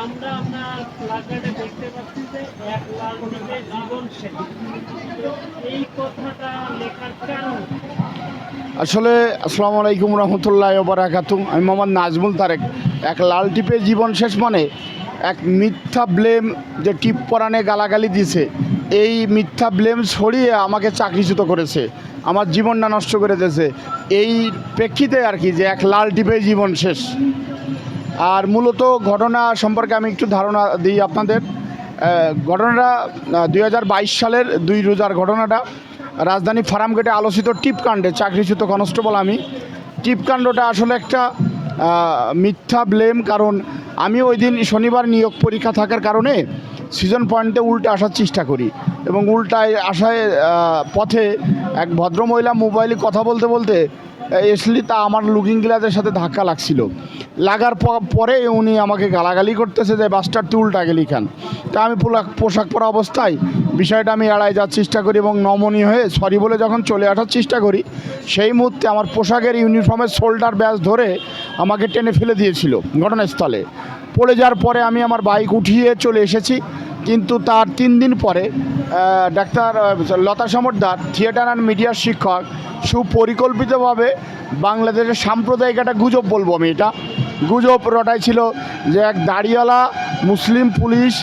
আমরা আপনার প্লাকার্ডে দেখতে পাচ্ছি যে এক লাল টিপে জীবন শেষ। তো এই কথাটা লেখার কারণ আসলে আসসালামু আলাইকুম রহমতুল্লাহ বারাকাতুহু। আমি মোহাম্মদ নাজমুল তারেক। এক লাল টিপে জীবন শেষ মানে এক মিথ্যা ব্লেম, যে টিপ পরানে গালাগালি দিছে, এই মিথ্যা ব্লেম ছড়িয়ে আমাকে চাকরিচ্যুত করেছে, আমার জীবনটা নষ্ট করে দিয়েছে। এই প্রেক্ষিতে আর কি, যে এক লাল টিপে জীবন শেষ। আর মূলত ঘটনা সম্পর্কে আমি একটু ধারণা দিই আপনাদের। ঘটনাটা 2022 সালের 2 রোজার ঘটনাটা। রাজধানী ফার্মগেটে আলোচিত টিপকাণ্ডে চাকরিচ্যুত কনস্টেবল আমি। টিপকাণ্ডটা আসলে একটা মিথ্যা ব্লেম, কারণ আমি ওই দিন শনিবার নিয়োগ পরীক্ষা থাকার কারণে সিজন পয়েন্টে উল্টে আসার চেষ্টা করি, এবং উল্টায় আসায় পথে এক ভদ্রমহিলা মোবাইলে কথা বলতে বলতে এসলি তা আমার লুকিং গ্লাসের সাথে ধাক্কা লাগছিল। লাগার পরে উনি আমাকে গালাগালি করতেছে যে বাসটার তুই উল্টা গেলি খান। তা আমি পোশাক পরা অবস্থায় বিষয়টা আমি এড়াই যাওয়ার চেষ্টা করি এবং নমনীয় হয়ে সরি বলে যখন চলে আসার চেষ্টা করি, সেই মুহূর্তে আমার পোশাকের ইউনিফর্মের শোল্ডার ব্যাস ধরে আমাকে টেনে ফেলে দিয়েছিল ঘটনাস্থলে। পড়ে যাওয়ার পরে আমি আমার বাইক উঠিয়ে চলে এসেছি, কিন্তু তার 3 দিন পরে doctor Lata Samaddar, theatre and মিডিয়ার শিক্ষক, সুপরিকল্পিতভাবে বাংলাদেশের সাম্প্রদায়িক একটা গুজব বলবো আমি, এটা গুজব রটাইছিল যে এক দাড়িওয়ালা মুসলিম পুলিশ,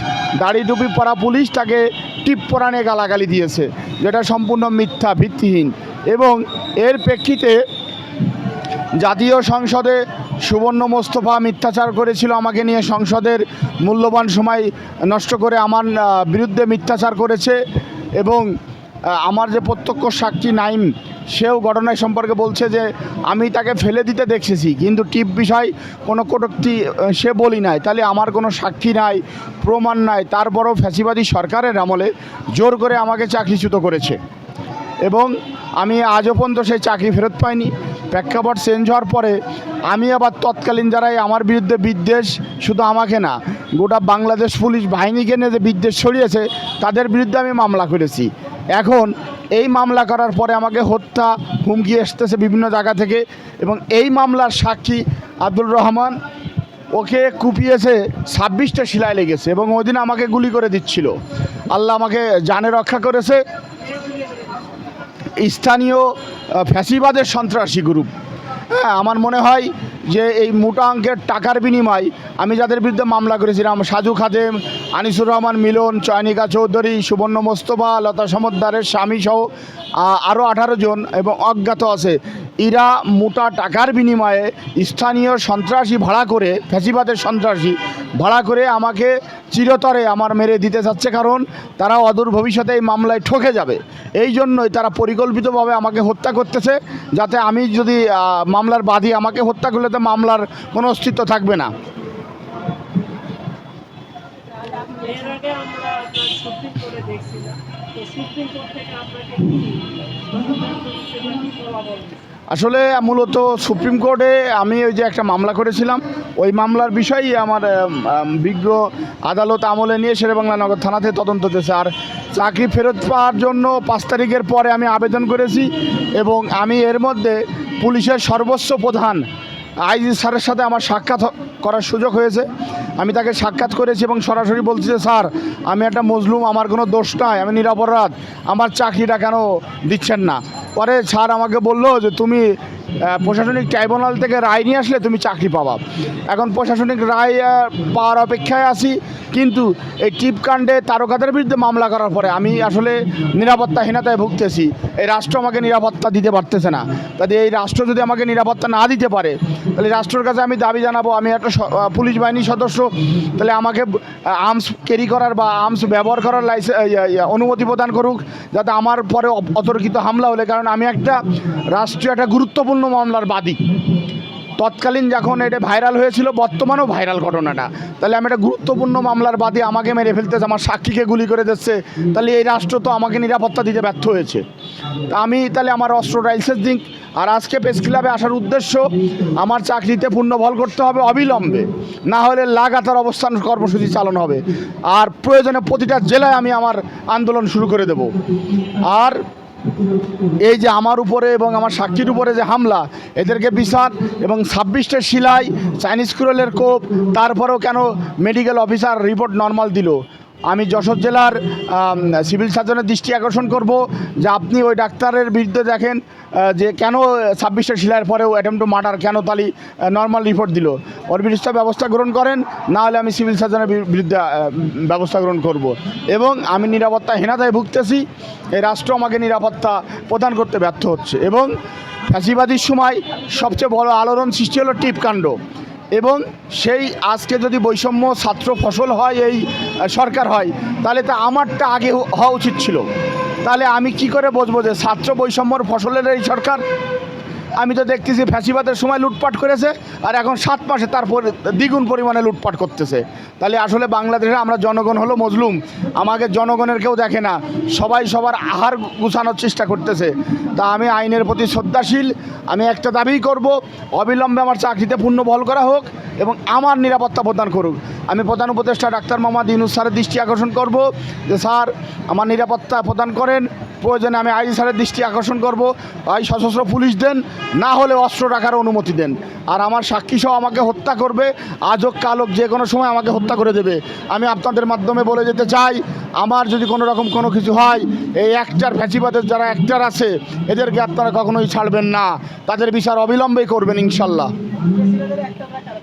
দাড়ি টুপি পরা পুলিশ তাকে টিপ পরানে গালাগালি দিয়েছে, যেটা সম্পূর্ণ মিথ্যা, ভিত্তিহীন। এবং এর প্রেক্ষিতে জাতীয় সংসদে সুবর্ণ মোস্তফা মিথ্যাচার করেছিল আমাকে নিয়ে, সংসদের মূল্যবান সময় নষ্ট করে আমার বিরুদ্ধে মিথ্যাচার করেছে। এবং আমার যে প্রত্যক্ষ সাক্ষী নাইম, সেও ঘটনায় সম্পর্কে বলছে যে আমি তাকে ফেলে দিতে দেখেছি, কিন্তু টিপ বিষয় কোনো কটূক্তি সে বলি নাই। তাহলে আমার কোনো সাক্ষী নাই, প্রমাণ নাই, তারপরও ফ্যাসিবাদী সরকারের আমলে জোর করে আমাকে চাকরিচ্যুত করেছে, এবং আমি আজও পর্যন্ত সেই চাকরি ফেরত পাইনি। প্রেক্ষাপট চেঞ্জ হওয়ার পরে আমি আবার তৎকালীন যারাই আমার বিরুদ্ধে বিদ্বেষ, শুধু আমাকে না, গোটা বাংলাদেশ পুলিশ বাহিনীকে নিয়ে যে বিদ্বেষ ছড়িয়েছে, তাদের বিরুদ্ধে আমি মামলা করেছি। এখন এই মামলা করার পরে আমাকে হত্যা হুমকি আসতেছে বিভিন্ন জায়গা থেকে, এবং এই মামলার সাক্ষী আব্দুল রহমান, ওকে কুপিয়েছে, 26টা সেলাই লেগেছে, এবং ওই দিন আমাকে গুলি করে দিচ্ছিল। আল্লাহ আমাকে জানে রক্ষা করেছে। স্থানীয় ফ্যাসিবাদের সন্ত্রাসী গ্রুপ। হ্যাঁ, আমার মনে হয় যে এই মোটা অঙ্কের টাকার বিনিময় আমি যাদের বিরুদ্ধে মামলা করেছিলাম, সাজু খাদেম, আনিসুর রহমান মিলন, চয়নিকা চৌধুরী, সুবর্ণ মোস্তফা, লতা সমদ্দারের স্বামীসহ আরও 18 জন এবং অজ্ঞাত আছে, এরা মোটা টাকার বিনিময়ে স্থানীয় সন্ত্রাসী ভাড়া করে, ফ্যাসিবাদের সন্ত্রাসী ভাড়া করে আমাকে চিরতরে আমার মেরে দিতে যাচ্ছে, কারণ তারা অদূর ভবিষ্যতে এই মামলায় ঠকে যাবে। এই জন্যই তারা পরিকল্পিতভাবে আমাকে হত্যা করতেছে, যাতে আমি যদি মামলার বাদী, আমাকে হত্যা করলে তো মামলার কোনো অস্তিত্ব থাকবে না। এর আগে আমরা আপনার সুপ্রিম কোর্টে দেখছিলাম, তো সুপ্রিম কোর্ট থেকে আপনাকে কি ফলাফল দিচ্ছে? আসলে মূলত সুপ্রিম কোর্টে আমি ওই যে একটা মামলা করেছিলাম, ওই মামলার বিষয়ই আমার বিজ্ঞ আদালত আমলে নিয়ে শেরেবাংলা নগর থানাতে তদন্ত দিয়েছে। আর চাকরি ফেরত পাওয়ার জন্য 5 তারিখের পরে আমি আবেদন করেছি, এবং আমি এর মধ্যে পুলিশের সর্বোচ্চ প্রধান আইজি স্যারের সাথে আমার সাক্ষাৎ করার সুযোগ হয়েছে। আমি তাকে সাক্ষাৎ করেছি এবং সরাসরি বলছি যে স্যার, আমি একটা মজলুম, আমার কোনো দোষ নাই, আমি নিরপরাধ, আমার চাকরিটা কেন দিচ্ছেন না? পরে স্যার আমাকে বললো যে তুমি প্রশাসনিক ট্রাইব্যুনাল থেকে রায় নিয়ে আসলে তুমি চাকরি পাবা। এখন প্রশাসনিক রায় পাওয়ার অপেক্ষায় আছি, কিন্তু এই টিপকাণ্ডে তারকাদের বিরুদ্ধে মামলা করার পরে আমি আসলে নিরাপত্তাহীনতায় ভুগতেছি। এই রাষ্ট্র আমাকে নিরাপত্তা দিতে পারতেছে না। তাহলে এই রাষ্ট্র যদি আমাকে নিরাপত্তা না দিতে পারে, তাহলে রাষ্ট্রের কাছে আমি দাবি জানাবো, আমি একটা পুলিশ বাহিনীর সদস্য, তাহলে আমাকে আর্মস ক্যারি করার বা আর্মস ব্যবহার করার অনুমতি প্রদান করুক, যাতে আমার পরে অতর্কিত হামলা হলে, কারণ আমি একটা রাষ্ট্রীয় একটা গুরুত্বপূর্ণ মামলার বাদী। তৎকালীন যখন এটা ভাইরাল হয়েছিল, বর্তমানেও ভাইরাল ঘটনাটা, তাহলে আমি একটা গুরুত্বপূর্ণ মামলার বাদী, আমাকে মেরে ফেলতেছে, আমার সাক্ষীকে গুলি করে দিচ্ছে, তাহলে এই রাষ্ট্র তো আমাকে নিরাপত্তা দিতে ব্যর্থ হয়েছে। তা আমি তাহলে আমার অস্ত্র লাইসেন্স দিন। আর আজকে প্রেস ক্লাবে আসার উদ্দেশ্য, আমার চাকরিতে পুনর্বহাল করতে হবে অবিলম্বে, না হলে লাগাতার অবস্থান কর্মসূচি চালানো হবে, আর প্রয়োজনে প্রতিটা জেলায় আমি আমার আন্দোলন শুরু করে দেব। আর এই যে আমার উপরে এবং আমার সাক্ষীর উপরে যে হামলা, এদেরকে বিচার এবং 26টা সিলাই, চাইনিজ কুড়েলের কোপ, তারপরেও কেন মেডিকেল অফিসার রিপোর্ট নর্মাল দিল। আমি যশোর জেলার সিভিল সার্জনের দৃষ্টি আকর্ষণ করব যে আপনি ওই ডাক্তারের বিরুদ্ধে দেখেন যে কেন 26টা সিলাইয়ের পরেও অ্যাটেম্প টু মার্ডার কেন তালি নর্মাল রিপোর্ট দিল, ওর বিরুদ্ধে ব্যবস্থা গ্রহণ করেন, না হলে আমি সিভিল সার্জনের বিরুদ্ধে ব্যবস্থা গ্রহণ করব। এবং আমি নিরাপত্তাহীনতায় ভুগতেছি, এই রাষ্ট্র আমাকে নিরাপত্তা প্রদান করতে ব্যর্থ হচ্ছে। এবং ফ্যাসিবাদীর সময় সবচেয়ে বড় আলোড়ন সৃষ্টি হলো টিপকাণ্ড, এবং সেই আজকে যদি বৈষম্য ছাত্র ফসল হয় এই সরকার হয়, তাহলে তা আমারটা আগে হওয়া উচিত ছিল। তাহলে আমি কি করে বুঝবো যে ছাত্র বৈষম্যর ফসলের এই সরকার? আমি তো দেখতেছি ফ্যাসিবাদের সময় লুটপাট করেছে, আর এখন 7 মাসে তারপর দ্বিগুণ পরিমাণে লুটপাট করতেছে। তাহলে আসলে বাংলাদেশে আমরা জনগণ হলো মজলুম, আমাকে জনগণের কেউ দেখে না, সবাই সবার আহার গুছানোর চেষ্টা করতেছে। তা আমি আইনের প্রতি শ্রদ্ধাশীল, আমি একটা দাবিই করব, অবিলম্বে আমার চাকরিতে পূর্ণ বহাল করা হোক এবং আমার নিরাপত্তা প্রদান করুক। আমি প্রধান উপদেষ্টা ডাক্তার মোহাম্মদ ইউনূস স্যারের দৃষ্টি আকর্ষণ করব যে স্যার আমার নিরাপত্তা প্রদান করেন, প্রয়োজনে আমি আইজি স্যারের দৃষ্টি আকর্ষণ করব, হয় সশস্ত্র পুলিশ দেন, না হলে অস্ত্র রাখার অনুমতি দেন। আর আমার সাক্ষী সহ আমাকে হত্যা করবে, আজ হোক কাল হোক, যে কোনো সময় আমাকে হত্যা করে দেবে। আমি আপনাদের মাধ্যমে বলে যেতে চাই, আমার যদি কোনো রকম কোনো কিছু হয়, এই অ্যাক্টর ফ্যাসিবাদের যারা অ্যাক্টর আছে এদেরকে আপনারা কখনোই ছাড়বেন না, তাদের বিচার অবিলম্বেই করবেন ইনশাল্লাহ।